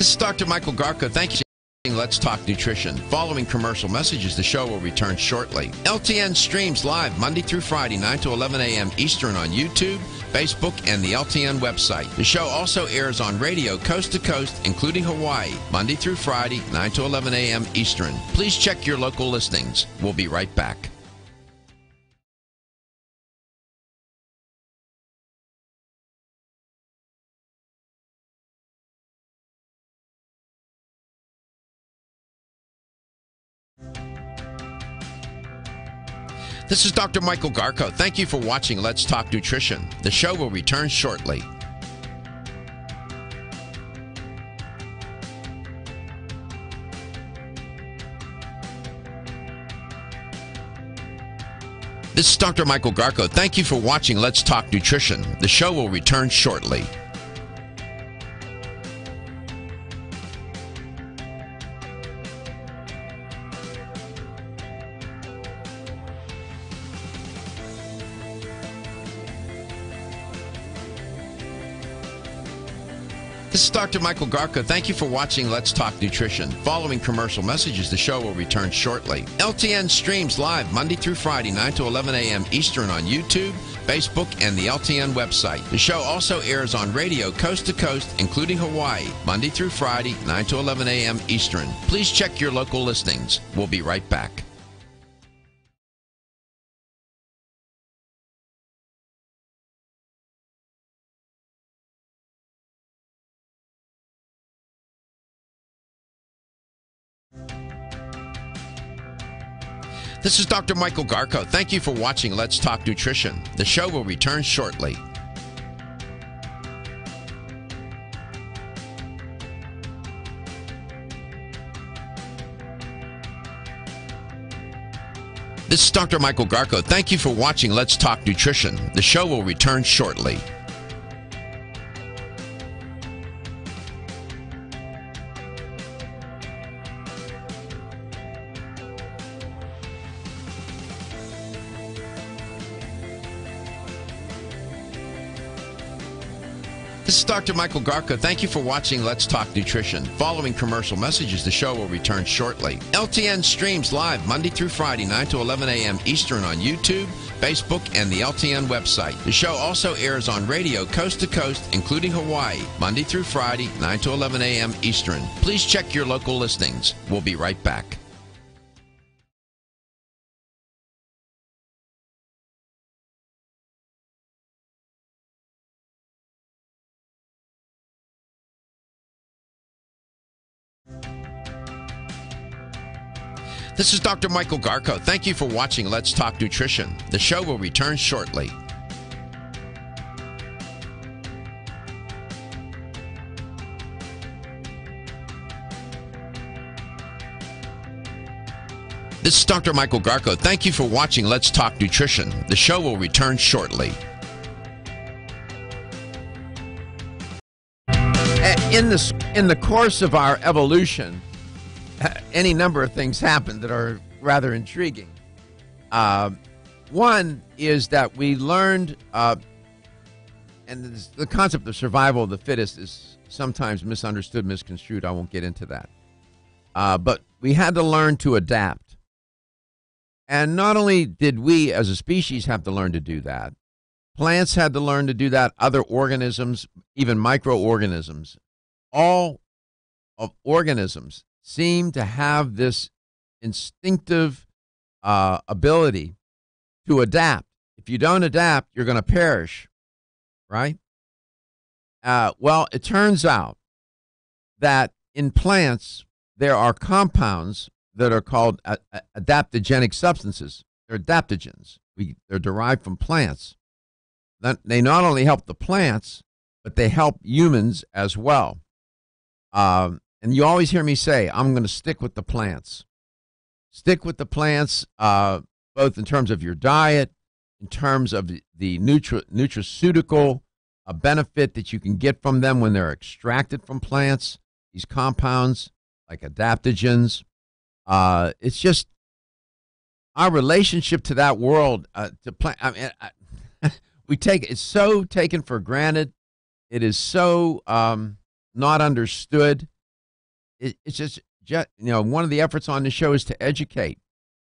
This is Dr. Michael Garko. Thank you. Let's Talk Nutrition. Following commercial messages, the show will return shortly. LTN streams live Monday through Friday, 9 to 11 a.m. Eastern on YouTube, Facebook, and the LTN website. The show also airs on radio coast to coast, including Hawaii, Monday through Friday, 9 to 11 a.m. Eastern. Please check your local listings. We'll be right back. This is Dr. Michael Garko. Thank you for watching Let's Talk Nutrition. The show will return shortly. This is Dr. Michael Garko. Thank you for watching Let's Talk Nutrition. The show will return shortly. This is Dr. Michael Garko. Thank you for watching Let's Talk Nutrition. Following commercial messages, the show will return shortly. LTN streams live Monday through Friday, 9 to 11 a.m. Eastern on YouTube, Facebook, and the LTN website. The show also airs on radio coast to coast, including Hawaii, Monday through Friday, 9 to 11 a.m. Eastern. Please check your local listings. We'll be right back. This is Dr. Michael Garko. Thank you for watching Let's Talk Nutrition. The show will return shortly. This is Dr. Michael Garko. Thank you for watching Let's Talk Nutrition. The show will return shortly. This is Dr. Michael Garko. Thank you for watching Let's Talk Nutrition. Following commercial messages, the show will return shortly. LTN streams live Monday through Friday, 9 to 11 a.m. Eastern on YouTube, Facebook, and the LTN website. The show also airs on radio coast to coast, including Hawaii, Monday through Friday, 9 to 11 a.m. Eastern. Please check your local listings. We'll be right back. This is Dr. Michael Garko. Thank you for watching Let's Talk Nutrition. The show will return shortly. This is Dr. Michael Garko. Thank you for watching Let's Talk Nutrition. The show will return shortly. In the course of our evolution, any number of things happen that are rather intriguing. One is that we learned, and the concept of survival of the fittest is sometimes misunderstood, misconstrued. I won't get into that. But we had to learn to adapt. And not only did we as a species have to learn to do that, plants had to learn to do that, other organisms, even microorganisms, all of organisms seem to have this instinctive ability to adapt. If you don't adapt, you're going to perish, right? Well, it turns out that in plants, there are compounds that are called adaptogenic substances. They're adaptogens. They're derived from plants. They not only help the plants, but they help humans as well. And you always hear me say, I'm going to stick with the plants. Stick with the plants, both in terms of your diet, in terms of the nutraceutical benefit that you can get from them when they're extracted from plants, these compounds like adaptogens. It's just our relationship to that world, to plant. I mean, it's so taken for granted. It is so not understood. it's just one of the efforts on the show is to educate,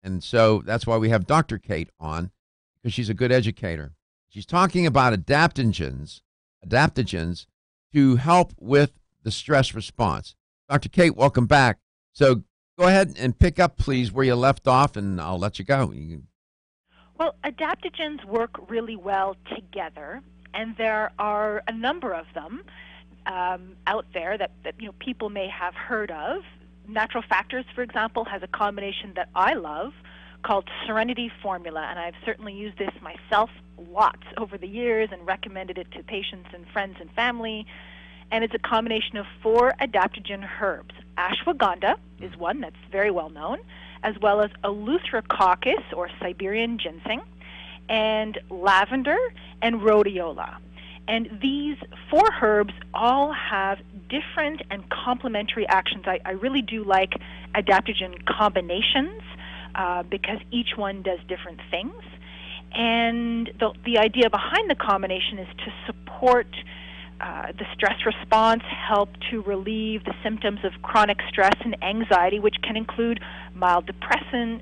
and so that's why we have Dr. Kate on, because she's a good educator. She's talking about adaptogens to help with the stress response. Dr. Kate, welcome back. So go ahead and pick up, please, where you left off, and I'll let you go. Well, adaptogens work really well together, and there are a number of them out there that people may have heard of. Natural Factors, for example, has a combination that I love called Serenity Formula, and I've certainly used this myself lots over the years and recommended it to patients and friends and family. And it's a combination of 4 adaptogen herbs. Ashwagandha is one that's very well known, as well as Eleutherococcus, or Siberian ginseng, and lavender and rhodiola. And these 4 herbs all have different and complementary actions. I really do like adaptogen combinations because each one does different things. And the idea behind the combination is to support the stress response, help to relieve the symptoms of chronic stress and anxiety, which can include mild depression,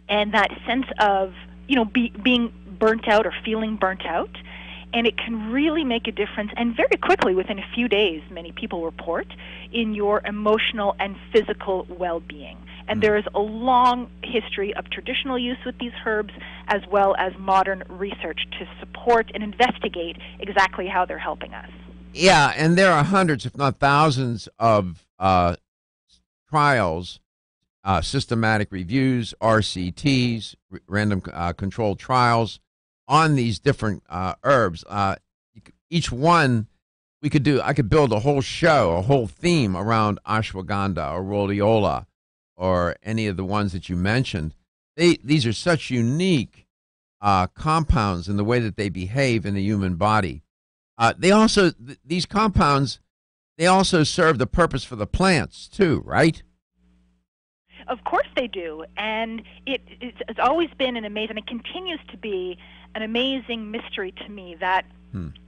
and that sense of being burnt out or feeling burnt out. And it can really make a difference, and very quickly, within a few days, many people report, in your emotional and physical well-being. And there is a long history of traditional use with these herbs, as well as modern research to support and investigate exactly how they're helping us. Yeah, and there are hundreds, if not thousands, of trials, systematic reviews, RCTs, random controlled trials on these different herbs. Each one, I could build a whole show, a whole theme around ashwagandha or rhodiola or any of the ones that you mentioned. These are such unique compounds in the way that they behave in the human body. These compounds, they also serve the purpose for the plants too, right? Of course they do, and it's always been an amazing, and it continues to be an amazing mystery to me that,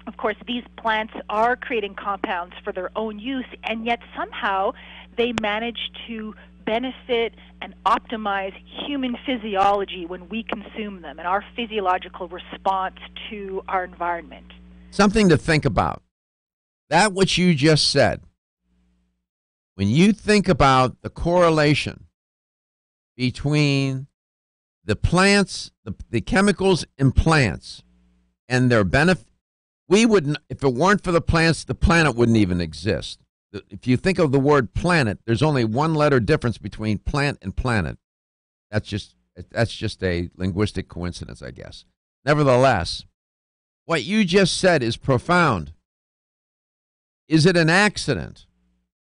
of course, these plants are creating compounds for their own use, and yet somehow they manage to benefit and optimize human physiology when we consume them and our physiological response to our environment. Something to think about. That what you just said, when you think about the correlation between the plants, the chemicals in plants, and their benefit, we wouldn't, if it weren't for the plants, the planet wouldn't even exist. If you think of the word planet, there's only one letter difference between plant and planet. That's just a linguistic coincidence, I guess. Nevertheless, what you just said is profound. Is it an accident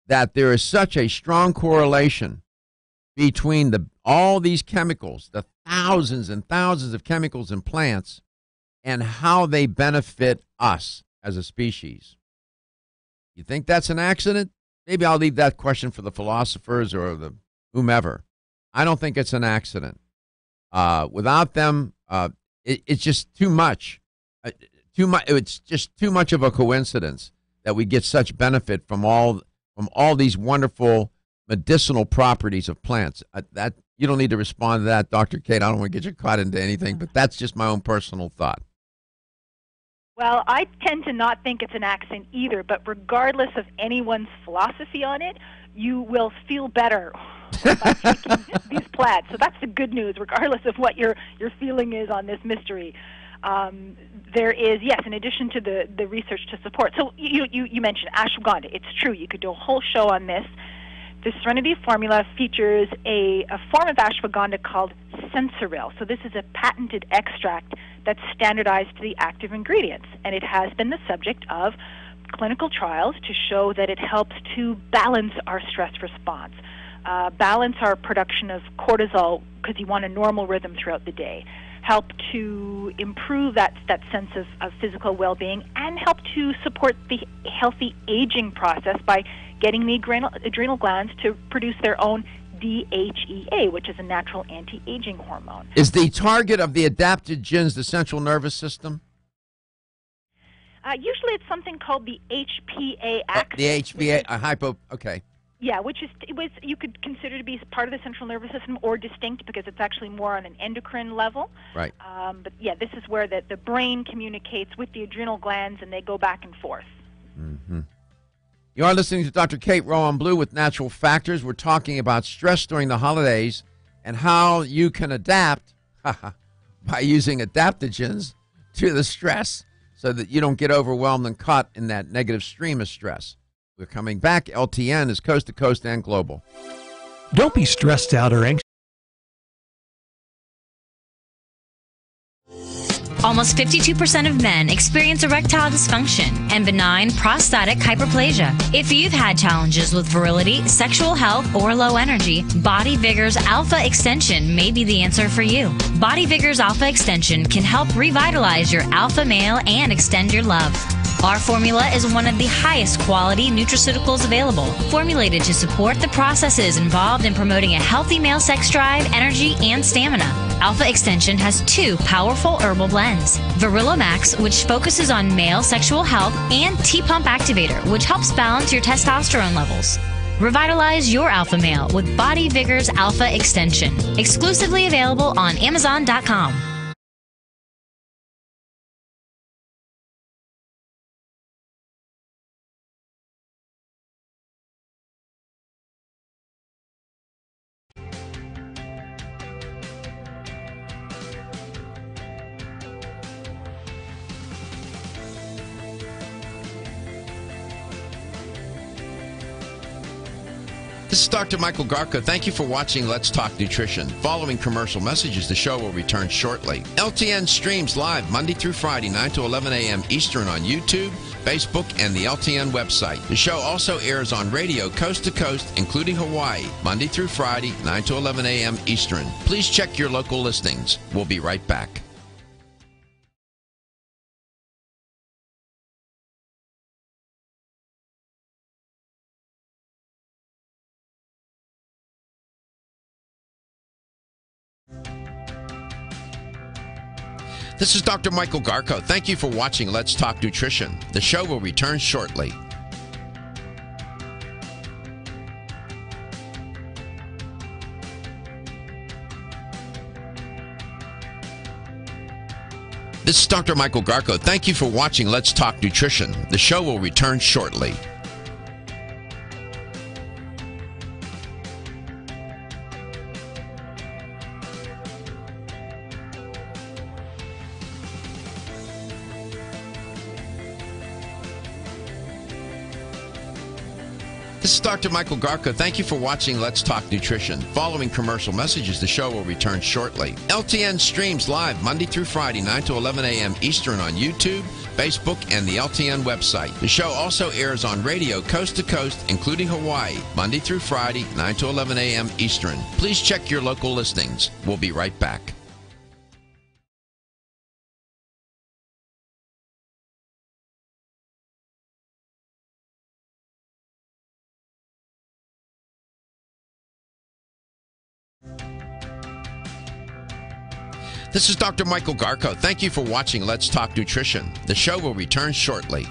that there is such a strong correlation between all these chemicals, the thousands and thousands of chemicals in plants, and how they benefit us as a species? You think that's an accident? Maybe I'll leave that question for the philosophers or the whomever. I don't think it's an accident. Without them, it's just too much. It's just too much of a coincidence that we get such benefit from all these wonderful medicinal properties of plants. That you don't need to respond to that, Dr. Kate. I don't want to get you caught into anything, but that's just my own personal thought. Well, I tend to not think it's an accident either, but regardless of anyone's philosophy on it, you will feel better by taking these plants. So that's the good news, regardless of what your feeling is on this mystery. There is, yes, in addition to the research to support. So you mentioned ashwagandha. It's true. You could do a whole show on this. The Serenity Formula features a form of ashwagandha called Sensoril. So this is a patented extract that's standardized to the active ingredients, and it has been the subject of clinical trials to show that it helps to balance our stress response, balance our production of cortisol because you want a normal rhythm throughout the day, help to improve that sense of physical well-being, and help to support the healthy aging process by getting the adrenal glands to produce their own DHEA, which is a natural anti-aging hormone. Is the target of the adaptogens the central nervous system? Usually it's something called the HPA Oh, axis. the HPA, okay. Yeah, which you could consider to be part of the central nervous system or distinct because it's actually more on an endocrine level. Right. But yeah, this is where the brain communicates with the adrenal glands and they go back and forth. Mm-hmm. You are listening to Dr. Kate Rowan Blue with Natural Factors. We're talking about stress during the holidays and how you can adapt by using adaptogens to the stress so that you don't get overwhelmed and caught in that negative stream of stress. We're coming back. LTN is coast to coast and global. Don't be stressed out or anxious. Almost 52% of men experience erectile dysfunction and benign prostatic hyperplasia. If you've had challenges with virility, sexual health, or low energy, Body Vigor's Alpha Extension may be the answer for you. Body Vigor's Alpha Extension can help revitalize your alpha male and extend your love. Our formula is one of the highest quality nutraceuticals available, formulated to support the processes involved in promoting a healthy male sex drive, energy, and stamina. Alpha Extension has 2 powerful herbal blends, Virilomax, which focuses on male sexual health, and T-Pump Activator, which helps balance your testosterone levels. Revitalize your alpha male with Body Vigor's Alpha Extension, exclusively available on Amazon.com. This is Dr. Michael Garko. Thank you for watching Let's Talk Nutrition. Following commercial messages, the show will return shortly. LTN streams live Monday through Friday, 9 to 11 a.m. Eastern on YouTube, Facebook, and the LTN website. The show also airs on radio coast to coast, including Hawaii, Monday through Friday, 9 to 11 a.m. Eastern. Please check your local listings. We'll be right back. This is Dr. Michael Garko. Thank you for watching Let's Talk Nutrition. The show will return shortly. This is Dr. Michael Garko. Thank you for watching Let's Talk Nutrition. The show will return shortly. This is Dr. Michael Garko. Thank you for watching Let's Talk Nutrition. Following commercial messages, the show will return shortly. LTN streams live Monday through Friday, 9 to 11 a.m. Eastern on YouTube, Facebook, and the LTN website. The show also airs on radio coast to coast, including Hawaii, Monday through Friday, 9 to 11 a.m. Eastern. Please check your local listings. We'll be right back. This is Dr. Michael Garko. Thank you for watching Let's Talk Nutrition. The show will return shortly.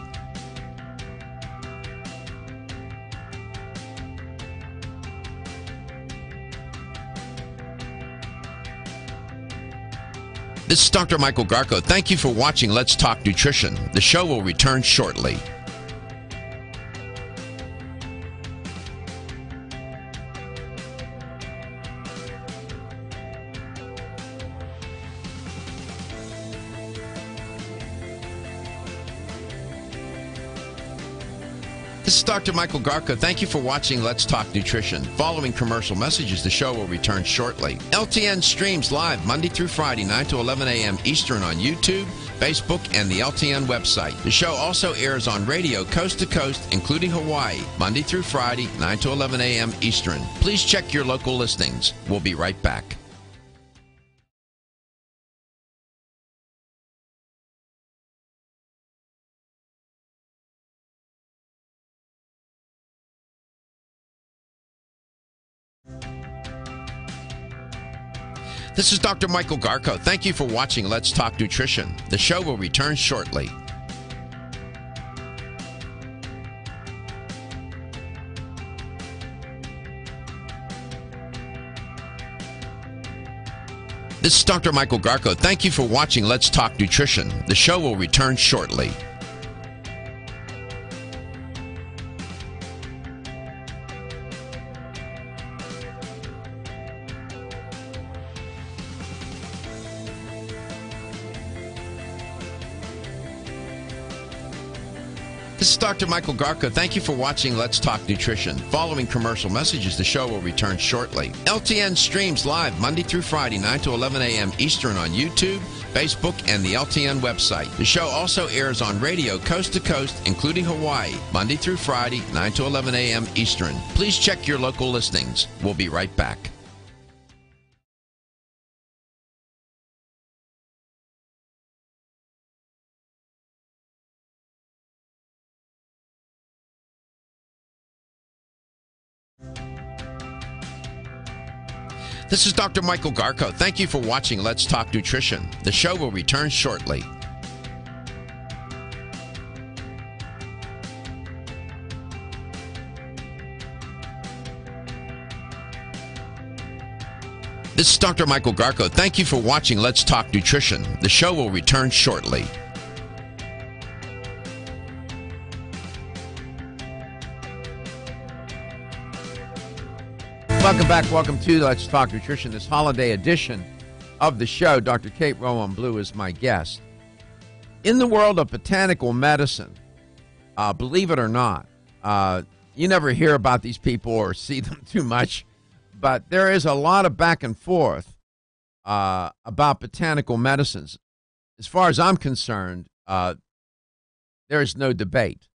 This is Dr. Michael Garko. Thank you for watching Let's Talk Nutrition. The show will return shortly. This is Dr. Michael Garko. Thank you for watching Let's Talk Nutrition. Following commercial messages, the show will return shortly. LTN streams live Monday through Friday, 9 to 11 a.m. Eastern on YouTube, Facebook, and the LTN website. The show also airs on radio coast to coast, including Hawaii, Monday through Friday, 9 to 11 a.m. Eastern. Please check your local listings. We'll be right back. This is Dr. Michael Garko. Thank you for watching Let's Talk Nutrition. The show will return shortly. This is Dr. Michael Garko. Thank you for watching Let's Talk Nutrition. The show will return shortly. This is Dr. Michael Garko. Thank you for watching Let's Talk Nutrition. Following commercial messages, the show will return shortly. LTN streams live Monday through Friday, 9 to 11 a.m. Eastern on YouTube, Facebook, and the LTN website. The show also airs on radio coast to coast, including Hawaii, Monday through Friday, 9 to 11 a.m. Eastern. Please check your local listings. We'll be right back. This is Dr. Michael Garko. Thank you for watching Let's Talk Nutrition. The show will return shortly. This is Dr. Michael Garko. Thank you for watching Let's Talk Nutrition. The show will return shortly. Welcome back. Welcome to Let's Talk Nutrition, this holiday edition of the show. Dr. Kate Rowan Blue is my guest. In the world of botanical medicine, believe it or not, you never hear about these people or see them too much, but there is a lot of back and forth about botanical medicines. As far as I'm concerned, there is no debate.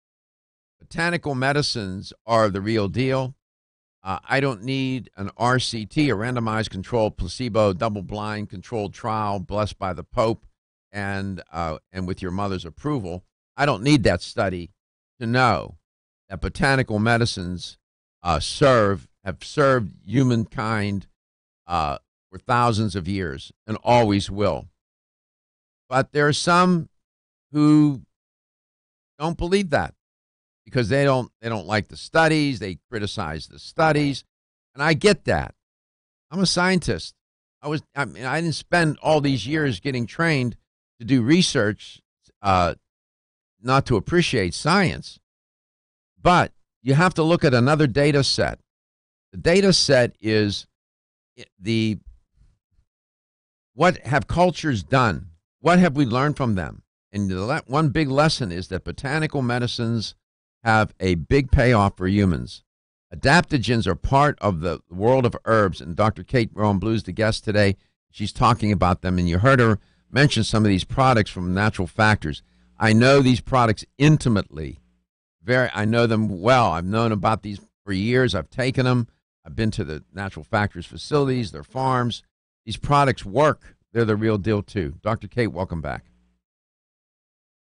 Botanical medicines are the real deal. I don't need an RCT, a randomized controlled placebo, double-blind controlled trial blessed by the Pope and with your mother's approval. I don't need that study to know that botanical medicines have served humankind for thousands of years and always will. But there are some who don't believe that, because they don't like the studies, they criticize the studies, and I get that. I'm a scientist. I didn't spend all these years getting trained to do research, not to appreciate science. But you have to look at another data set. The data set is what have cultures done? What have we learned from them? And one big lesson is that botanical medicines have a big payoff for humans. Adaptogens are part of the world of herbs, and Dr. Kate Rowan Blue is the guest today. She's talking about them, and you heard her mention some of these products from Natural Factors. I know these products intimately. I know them well. I've known about these for years. I've taken them. I've been to the Natural Factors facilities, their farms. These products work. They're the real deal, too. Dr. Kate, welcome back.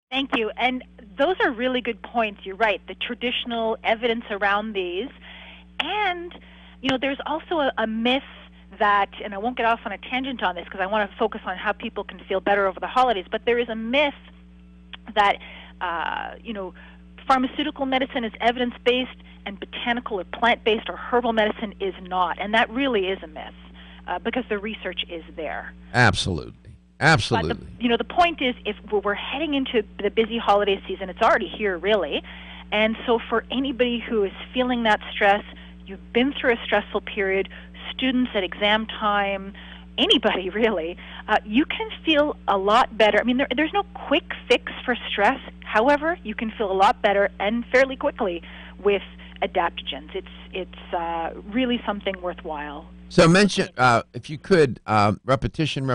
Thank you. And those are really good points. You're right. The traditional evidence around these. And, there's also a myth that, and I won't get off on a tangent on this because I want to focus on how people can feel better over the holidays, but there is a myth that, pharmaceutical medicine is evidence-based and botanical or plant-based or herbal medicine is not. And that really is a myth because the research is there. Absolutely. Absolutely. But the point is, if we're heading into the busy holiday season, it's already here, really. And so for anybody who is feeling that stress, you've been through a stressful period, students at exam time, anybody really, you can feel a lot better. I mean, there's no quick fix for stress. However, you can feel a lot better and fairly quickly with adaptogens. It's really something worthwhile. So mention, if you could, repetition.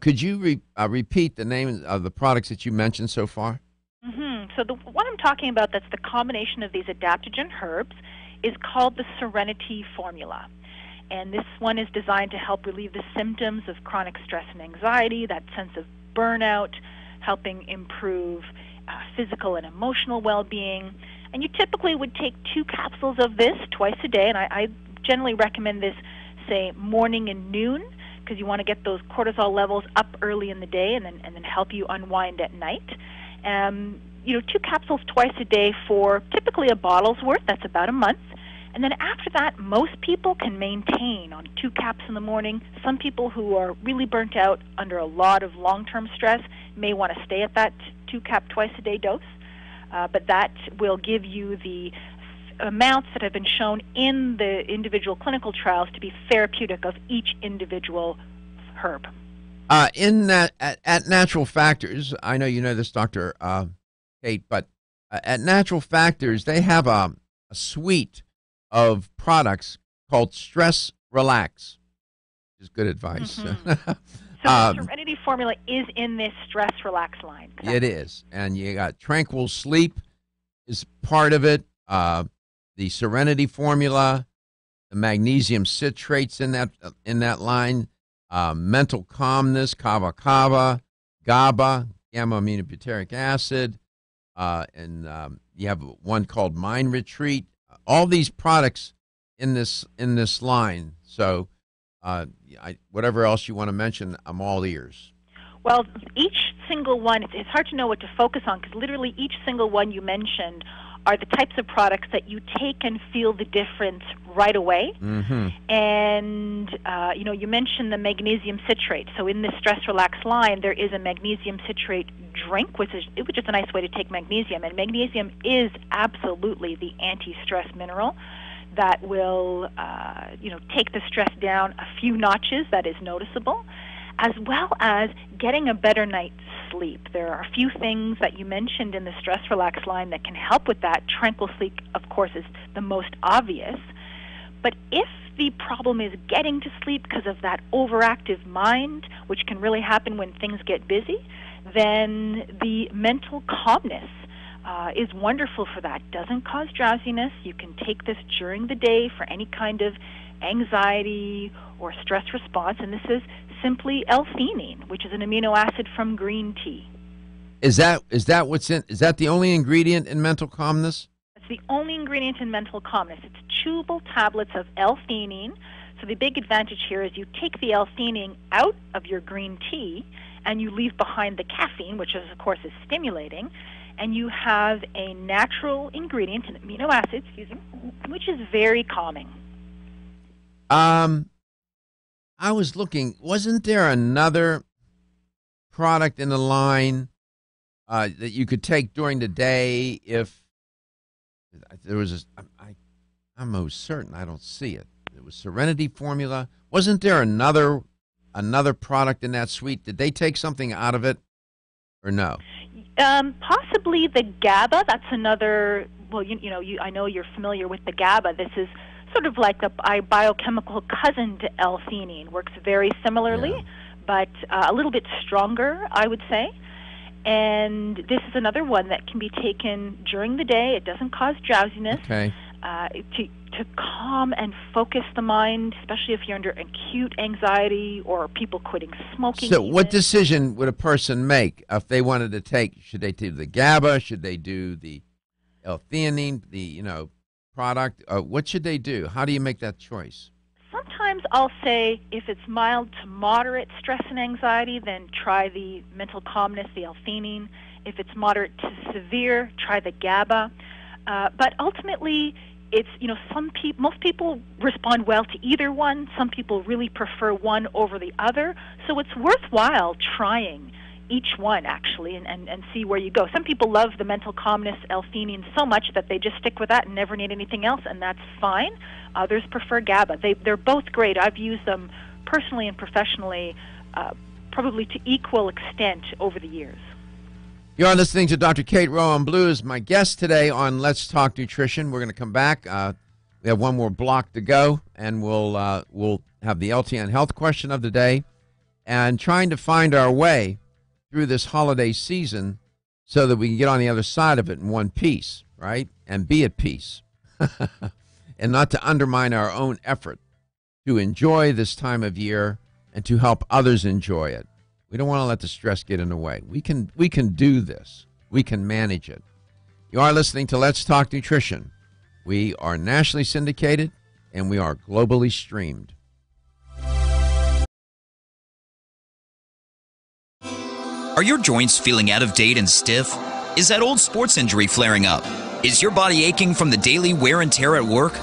Could you repeat the name of the products that you mentioned so far? Mm-hmm. So the one I'm talking about that's the combination of these adaptogen herbs is called the Serenity Formula. And this one is designed to help relieve the symptoms of chronic stress and anxiety, that sense of burnout, helping improve physical and emotional well-being. And you typically would take 2 capsules of this twice a day, and I generally recommend this, say, morning and noon, because you want to get those cortisol levels up early in the day and then help you unwind at night. 2 capsules twice a day for typically a bottle's worth. That's about a month. And then after that, most people can maintain on 2 caps in the morning. Some people who are really burnt out under a lot of long-term stress may want to stay at that 2 cap twice-a-day dose, but that will give you the amounts that have been shown in the individual clinical trials to be therapeutic of each individual herb. At Natural Factors, I know you know this, Dr. Kate, but at Natural Factors, they have a suite of products called Stress Relax, which is good advice. Mm-hmm. So the Serenity formula is in this Stress Relax line. Correct? It is. And you got Tranquil Sleep is part of it, the Serenity formula, the magnesium citrates in that line, mental calmness, kava, GABA, gamma-aminobutyric acid, and you have one called Mind Retreat. All these products in this line. So whatever else you want to mention, I'm all ears. Well, each single one, it's hard to know what to focus on because literally each single one you mentioned are the types of products that you take and feel the difference right away. Mm-hmm. And, you mentioned the magnesium citrate. So in this Stress Relax line, there is a magnesium citrate drink, which is a nice way to take magnesium. And magnesium is absolutely the anti-stress mineral that will, take the stress down a few notches. That is noticeable, as well as getting a better night's sleep. There are a few things that you mentioned in the Stress Relax line that can help with that. Tranquil Sleep, of course, is the most obvious. But if the problem is getting to sleep because of that overactive mind, which can really happen when things get busy, then the mental calmness is wonderful for that. Doesn't cause drowsiness. You can take this during the day for any kind of anxiety or stress response, and this is simply L-theanine, which is an amino acid from green tea. Is that what's in? Is that the only ingredient in mental calmness? It's the only ingredient in mental calmness. It's chewable tablets of L-theanine. So the big advantage here is you take the L-theanine out of your green tea, and you leave behind the caffeine, which is, of course, is stimulating, and you have a natural ingredient, an amino acid, which is very calming. I was looking, wasn't there another product in the line that you could take during the day if there was I'm most certain I don't see it. It was Serenity formula. Wasn't there another product in that suite? Did they take something out of it or no? Possibly the GABA. That's another, well, I know you're familiar with the GABA. This is sort of like a biochemical cousin to L-theanine. Works very similarly, but a little bit stronger, I would say. And this is another one that can be taken during the day. It doesn't cause drowsiness. Okay. To calm and focus the mind, especially if you're under acute anxiety or people quitting smoking. So what decision would a person make if they wanted to take? Should they do the GABA? Should they do the L-theanine, the product? What should they do? How do you make that choice? Sometimes I'll say if it's mild to moderate stress and anxiety, then try the mental calmness, the L-theanine. If it's moderate to severe, try the GABA. But ultimately, it's, most people respond well to either one. Some people really prefer one over the other. So it's worthwhile trying each one, actually, and see where you go. Some people love the mental calmness L-theanine so much that they just stick with that and never need anything else, and that's fine. Others prefer GABA. They're both great. I've used them personally and professionally, probably to equal extent over the years. You are listening to Dr. Kate Rowan Blues, my guest today on Let's Talk Nutrition. We're going to come back. We have one more block to go, and we'll have the LTN health question of the day and trying to find our way through this holiday season so that we can get on the other side of it in one piece, right? And be at peace and not to undermine our own effort to enjoy this time of year and to help others enjoy it. We don't want to let the stress get in the way. We can do this. We can manage it. You are listening to Let's Talk Nutrition. We are nationally syndicated, and we are globally streamed. Are your joints feeling out of date and stiff? Is that old sports injury flaring up? Is your body aching from the daily wear and tear at work?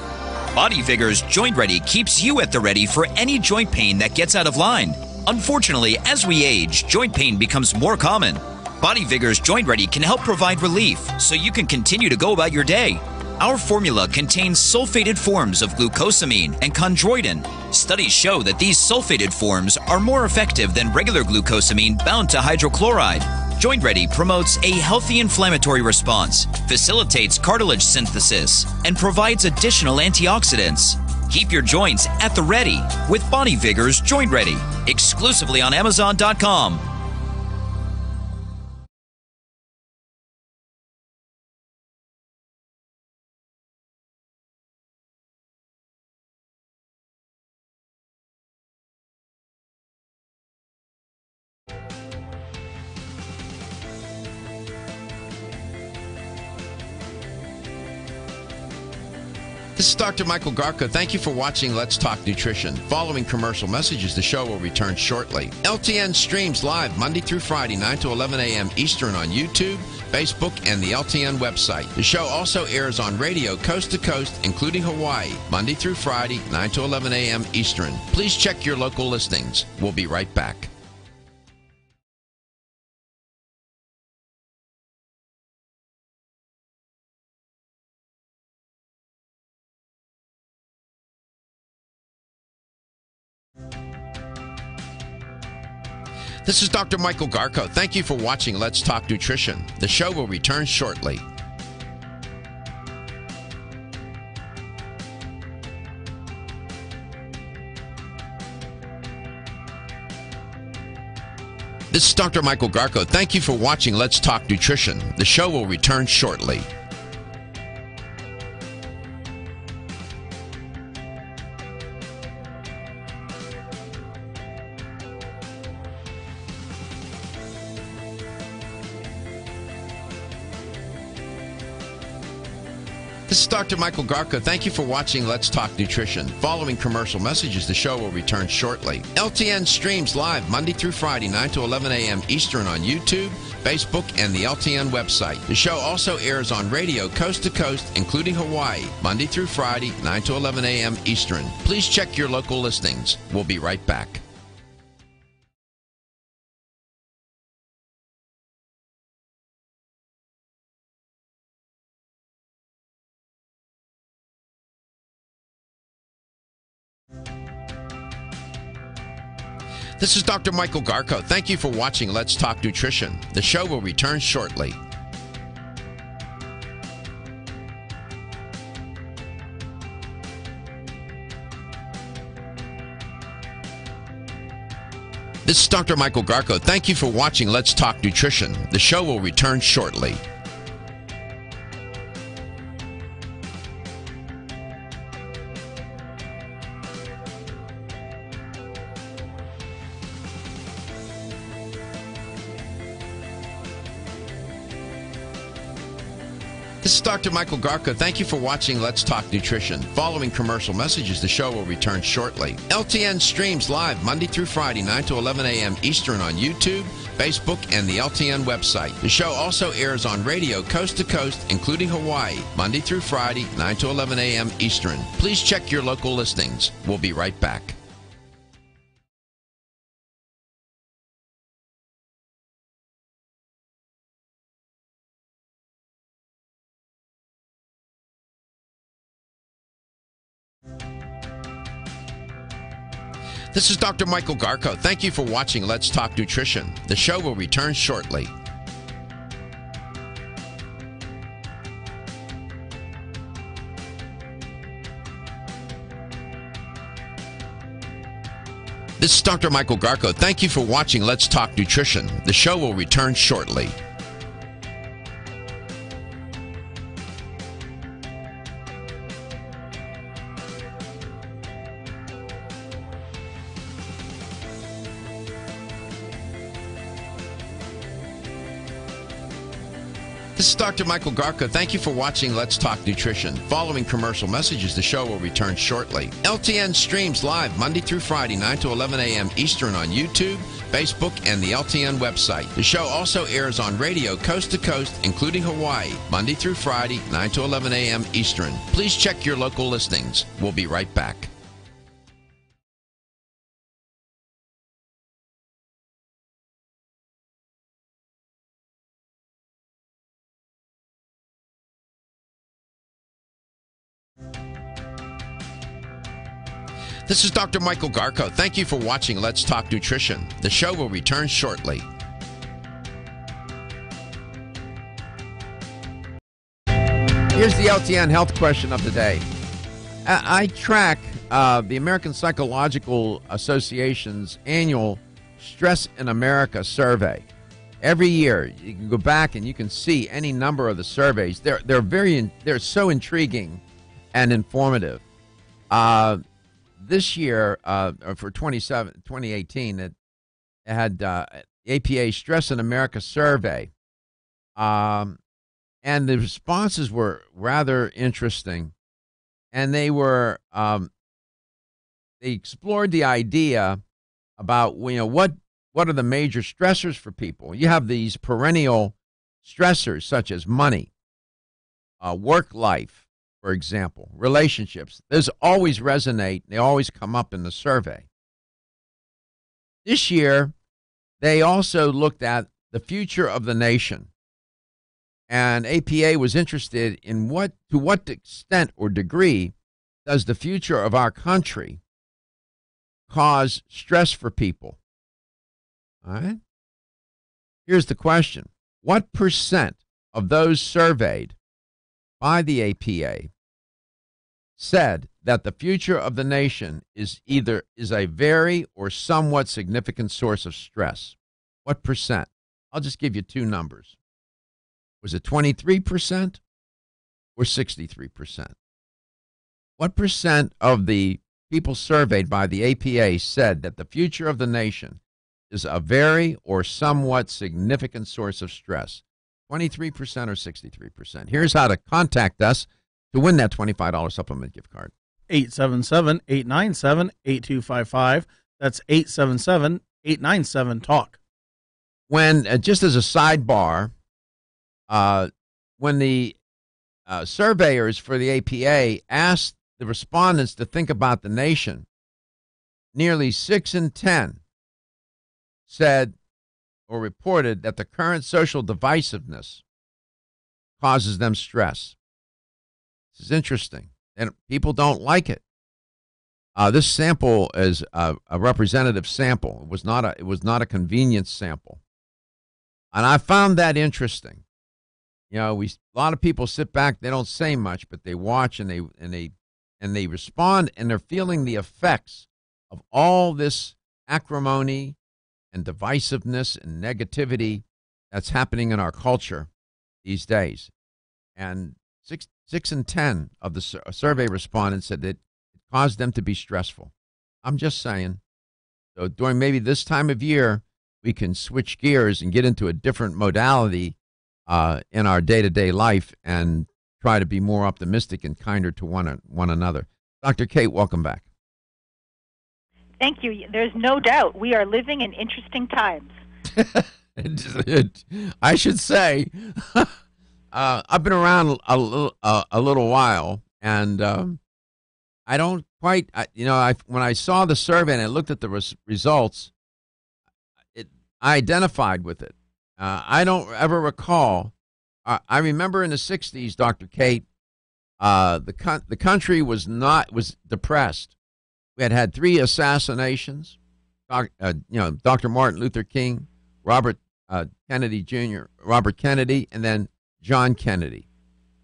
Body Vigor's Joint Ready keeps you at the ready for any joint pain that gets out of line. Unfortunately, as we age, joint pain becomes more common. Body Vigor's Joint Ready can help provide relief so you can continue to go about your day. Our formula contains sulfated forms of glucosamine and chondroitin. Studies show that these sulfated forms are more effective than regular glucosamine bound to hydrochloride. Joint Ready promotes a healthy inflammatory response, facilitates cartilage synthesis, and provides additional antioxidants. Keep your joints at the ready with Body Vigor's Joint Ready, exclusively on Amazon.com. This is Dr. Michael Garko. Thank you for watching Let's Talk Nutrition. Following commercial messages, the show will return shortly. LTN streams live Monday through Friday, 9 to 11 a.m. Eastern on YouTube, Facebook, and the LTN website. The show also airs on radio coast to coast, including Hawaii, Monday through Friday, 9 to 11 a.m. Eastern. Please check your local listings. We'll be right back. This is Dr. Michael Garko. Thank you for watching Let's Talk Nutrition. The show will return shortly. This is Dr. Michael Garko. Thank you for watching Let's Talk Nutrition. The show will return shortly. This is Dr. Michael Garko. Thank you for watching Let's Talk Nutrition. Following commercial messages, the show will return shortly. LTN streams live Monday through Friday, 9 to 11 a.m. Eastern on YouTube, Facebook, and the LTN website. The show also airs on radio coast to coast, including Hawaii, Monday through Friday, 9 to 11 a.m. Eastern. Please check your local listings. We'll be right back. This is Dr. Michael Garko. Thank you for watching Let's Talk Nutrition. The show will return shortly. This is Dr. Michael Garko. Thank you for watching Let's Talk Nutrition. The show will return shortly. This is Dr. Michael Garko. Thank you for watching Let's Talk Nutrition. Following commercial messages, the show will return shortly. LTN streams live Monday through Friday, 9 to 11 a.m. Eastern on YouTube, Facebook, and the LTN website. The show also airs on radio coast to coast, including Hawaii, Monday through Friday, 9 to 11 a.m. Eastern. Please check your local listings. We'll be right back. This is Dr. Michael Garko. Thank you for watching Let's Talk Nutrition. The show will return shortly. This is Dr. Michael Garko. Thank you for watching Let's Talk Nutrition. The show will return shortly. This is Dr. Michael Garko. Thank you for watching Let's Talk Nutrition. Following commercial messages, the show will return shortly. LTN streams live Monday through Friday, 9 to 11 a.m. Eastern on YouTube, Facebook, and the LTN website. The show also airs on radio coast to coast, including Hawaii, Monday through Friday, 9 to 11 a.m. Eastern. Please check your local listings. We'll be right back. This is Dr. Michael Garko. Thank you for watching Let's Talk Nutrition. The show will return shortly. Here's the LTN health question of the day. I track the American Psychological Association's annual Stress in America survey. Every year, you can go back and you can see any number of the surveys. They're so intriguing and informative. This year, for 2018, it had APA Stress in America survey, and the responses were rather interesting, and they explored the idea about what are the major stressors for people. You have these perennial stressors such as money, work life, for example, relationships. Those always resonate. They always come up in the survey. This year, they also looked at the future of the nation. And APA was interested in to what extent or degree does the future of our country cause stress for people? All right? Here's the question. What percent of those surveyed by the APA said that the future of the nation is a very or somewhat significant source of stress? What percent? I'll just give you two numbers. Was it 23% or 63%? What percent of the people surveyed by the APA said that the future of the nation is a very or somewhat significant source of stress? 23% or 63%? Here's how to contact us to win that $25 supplement gift card. 877-897-8255. That's 877-897-TALK. When, just as a sidebar, when the surveyors for the APA asked the respondents to think about the nation, nearly 6 in 10 said or reported that the current social divisiveness causes them stress. This is interesting, and people don't like it. This sample is a representative sample. It was not a convenience sample, and I found that interesting. A lot of people sit back; they don't say much, but they watch and they respond, and they're feeling the effects of all this acrimony and divisiveness and negativity that's happening in our culture these days. And 6 in 10 of the survey respondents said that it caused them to be stressful. I'm just saying. So during maybe this time of year, we can switch gears and get into a different modality in our day-to-day life and try to be more optimistic and kinder to one another. Dr. Kate, welcome back. Thank you. There's no doubt we are living in interesting times. I should say, I've been around a little while, and I don't quite, when I saw the survey and I looked at the results, I identified with it. I don't ever recall. I remember in the 60s, Dr. Kate, the country was depressed. We had 3 assassinations. Dr. Martin Luther King, Robert Kennedy Jr., Robert Kennedy, and then John Kennedy.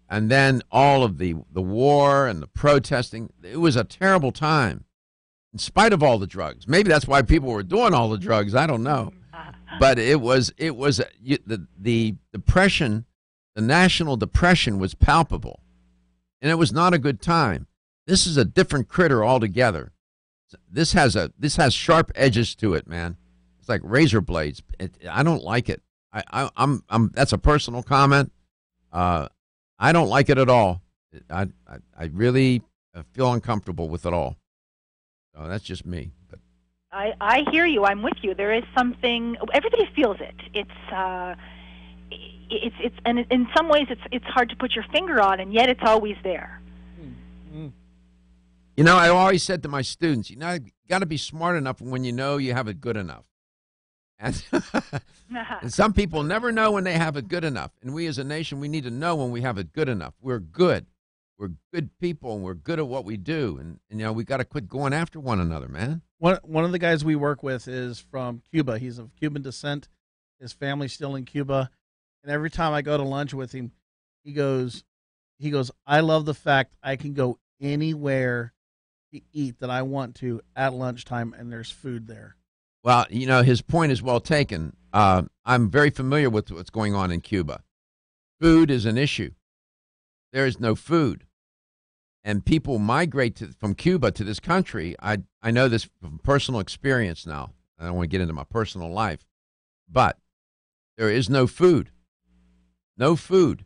And then all of the war and the protesting. It was a terrible time, in spite of all the drugs. Maybe that's why people were doing all the drugs. I don't know. But it was the depression, the national depression was palpable. And it was not a good time. This is a different critter altogether. This has sharp edges to it, man. It's like razor blades. I don't like it. I'm that's a personal comment, I don't like it at all. I really feel uncomfortable with it all. So that's just me. But I hear you. I'm with you. There is something. Everybody feels it. It's and in some ways it's hard to put your finger on, and yet it's always there. You know, I always said to my students, you got to be smart enough when you know you have it good enough. And, and some people never know when they have it good enough. And we as a nation, we need to know when we have it good enough. We're good. We're good people, and we're good at what we do. And we got to quit going after one another, man. One of the guys we work with is from Cuba. He's of Cuban descent. His family's still in Cuba. And every time I go to lunch with him, he goes, I love the fact I can go anywhere to eat that I want to at lunchtime, and there's food there. Well, his point is well taken. I'm very familiar with what's going on in Cuba. Food is an issue. There is no food. And people migrate from Cuba to this country. I know this from personal experience now. I don't want to get into my personal life. But there is no food. No food.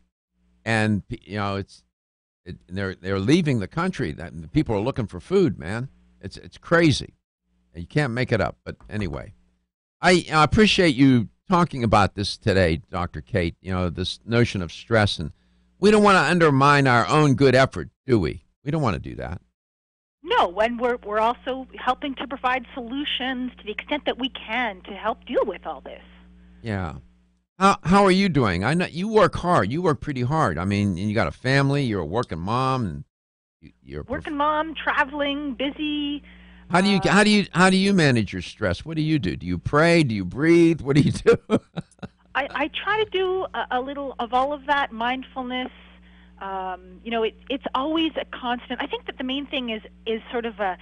And, they're leaving the country. The people are looking for food, man. It's crazy. You can't make it up. But anyway, I appreciate you talking about this today, Dr. Kate, this notion of stress. And we don't want to undermine our own good effort, do we? We don't want to do that. No, and we're also helping to provide solutions to the extent that we can to help deal with all this. Yeah. How are you doing? I know you work hard. You work pretty hard. I mean, you got a family. You're a working mom, and you're working mom, traveling, busy. How do you manage your stress? What do you do? Do you pray? Do you breathe? What do you do? I try to do a little of all of that. Mindfulness. It's always a constant. I think that the main thing is sort of a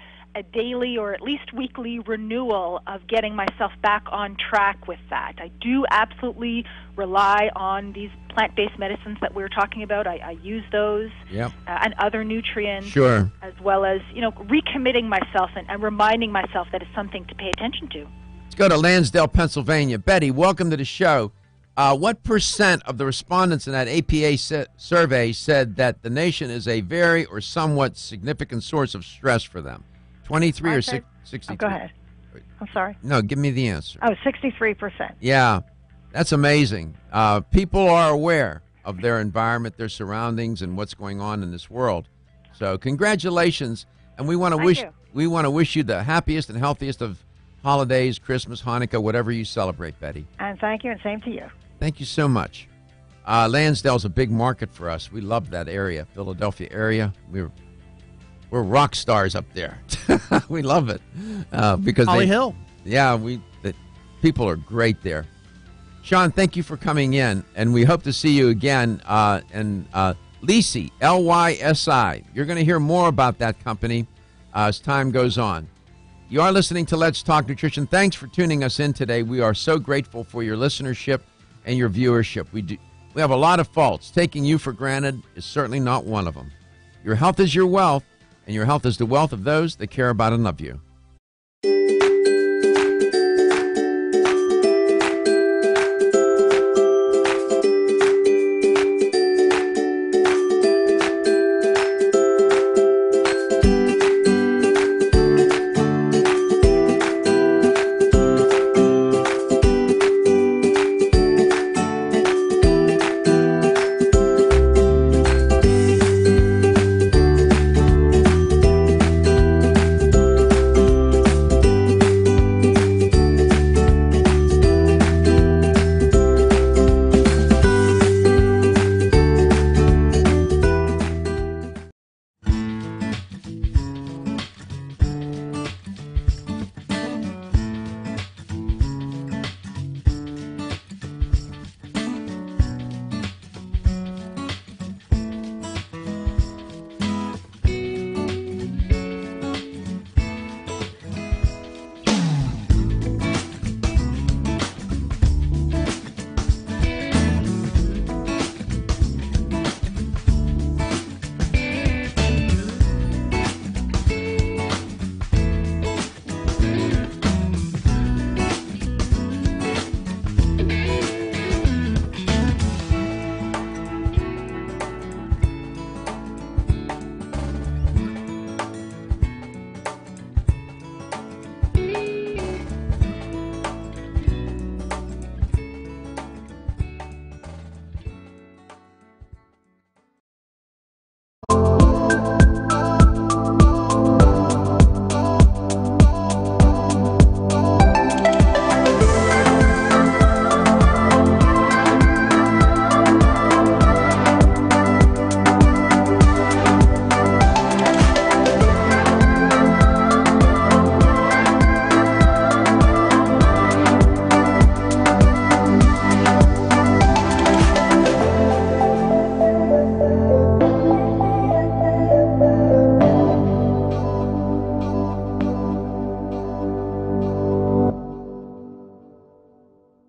daily or at least weekly renewal of getting myself back on track with that. I do absolutely rely on these plant-based medicines that we were talking about. I use those. Yep. And other nutrients. Sure. As well as, recommitting myself and reminding myself that it's something to pay attention to. Let's go to Lansdale, Pennsylvania. Betty, welcome to the show. What % of the respondents in that APA survey said that the nation is a very or somewhat significant source of stress for them? 23 or 63? Oh, go ahead. I'm sorry. No, give me the answer. Oh, 63%. Yeah, that's amazing. People are aware of their environment, their surroundings, and what's going on in this world. So congratulations, and we want to wish you the happiest and healthiest of holidays, Christmas, Hanukkah, whatever you celebrate, Betty. And thank you, and same to you. Thank you so much. Lansdale's a big market for us. We love that area, Philadelphia area. We're rock stars up there. We love it because Holly Hill. Yeah, the people are great there. Sean, thank you for coming in, and we hope to see you again. And Lysi, Lysi, you're going to hear more about that company as time goes on. You are listening to Let's Talk Nutrition. Thanks for tuning us in today. We are so grateful for your listenership and your viewership. We have a lot of faults. Taking you for granted is certainly not one of them. Your health is your wealth, and your health is the wealth of those that care about and love you.